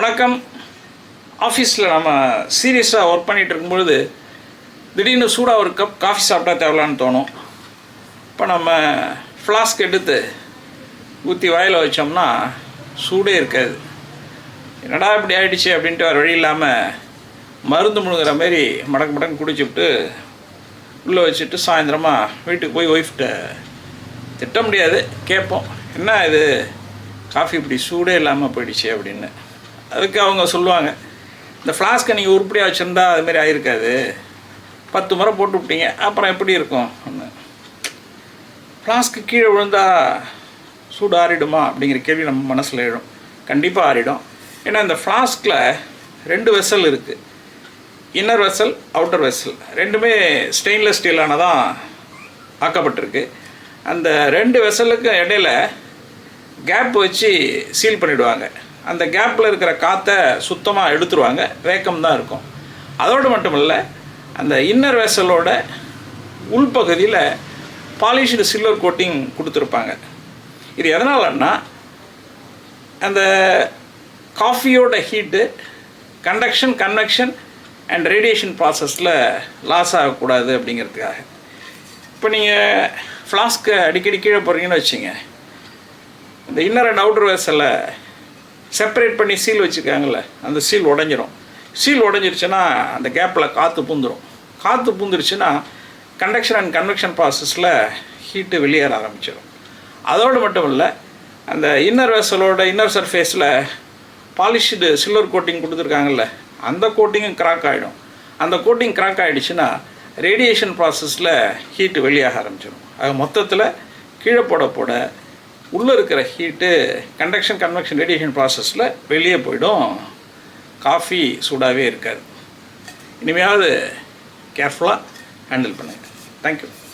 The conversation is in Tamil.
வணக்கம். ஆஃபீஸில் நம்ம சீரியஸாக ஒர்க் பண்ணிகிட்டு இருக்கும்பொழுது திடீர்னு சூடாக ஒரு கப் காஃபி சாப்பிட்டா தேவலான்னு தோணும். இப்போ நம்ம ஃப்ளாஸ்க் எடுத்து ஊற்றி வாயில் வச்சோம்னா சூடே இருக்காது. என்னடா இப்படி ஆகிடுச்சு அப்படின்ட்டு வேறு வழி இல்லாமல் மருந்து முழுகிற மாரி மடக்கு மடக்கு குடிச்சுவிட்டு உள்ளே வச்சுட்டு சாயந்தரமாக வீட்டுக்கு போய் ஒய்ஃப்கிட்ட திட்ட முடியாது, கேட்போம், என்ன இது காஃபி இப்படி சூடே இல்லாமல் போயிடுச்சு அப்படின்னு. அதுக்கு அவங்க சொல்லுவாங்க, இந்த ஃப்ளாஸ்க்கை நீங்கள் உருப்படியாக வச்சுருந்தா அதுமாரி ஆகிருக்காது, 10 முறை போட்டு விட்டீங்க, அப்புறம் எப்படி இருக்கும்? ஃப்ளாஸ்க்கு கீழே விழுந்தால் சூடு ஆறிடுமா அப்படிங்கிற கேள்வி நம்ம மனசில் எழும். கண்டிப்பாக ஆறிடும். ஏன்னா இந்த ஃப்ளாஸ்கில் 2 வெசல் இருக்குது, இன்னர் வெசல், அவுட்டர் வெசல். ரெண்டுமே ஸ்டெயின்லெஸ் ஸ்டீலான தான் ஆக்கப்பட்டிருக்கு. அந்த 2 வெசலுக்கு இடையில கேப் வச்சு சீல் பண்ணிவிடுவாங்க. அந்த கேப்பில் இருக்கிற காற்றை சுத்தமாக எடுத்துருவாங்க, வேக்கம் தான் இருக்கும். அதோடு மட்டும் இல்லை, அந்த இன்னர் வெசலோட உள்பகுதியில் பாலிஷ்டு சில்வர் கோட்டிங் கொடுத்துருப்பாங்க. இது எதனாலன்னா அந்த காஃபியோட heat conduction, convection and radiation ப்ராசஸில் லாஸ் ஆகக்கூடாது அப்படிங்கிறதுக்காக. இப்போ நீங்கள் ஃப்ளாஸ்க்கை அடிக்கடி கீழே போடுறீங்கன்னு வச்சுங்க, இந்த இன்னர் அண்ட் அவுட்டர் வெசலை செப்பரேட் பண்ணி சீல் வச்சுருக்காங்கல்ல, அந்த சீல் உடஞ்சிரும். சீல் உடஞ்சிருச்சுன்னா அந்த கேப்பில் காற்று பூந்துடும். காற்று பூந்துருச்சுன்னா கண்டக்ஷன் அண்ட் கன்வெக்ஷன் ப்ராசஸில் ஹீட்டு வெளியேற ஆரம்பிச்சிடும். அதோடு மட்டும் இல்லை, அந்த இன்னர் வெசலோட இன்னர் சர்ஃபேஸில் பாலிஷ்டு சில்வர் கோட்டிங் கொடுத்துருக்காங்கல்ல, அந்த கோட்டிங்கும் கிராக் ஆகிடும். அந்த கோட்டிங் கிராக் ஆகிடுச்சுன்னா ரேடியேஷன் ப்ராசஸில் ஹீட்டு வெளியாக ஆரம்பிச்சிடும். அது மொத்தத்தில் கீழே போட உள்ளே இருக்கிற ஹீட்டு கண்டக்ஷன், கன்வெக்ஷன், ரேடியேஷன் ப்ராசஸில் வெளியே போயிடும். காஃபி சூடாகவே இருக்காது. இனிமையாவது கேர்ஃபுல்லாக ஹேண்டில் பண்ணுங்கள். தேங்க்யூ.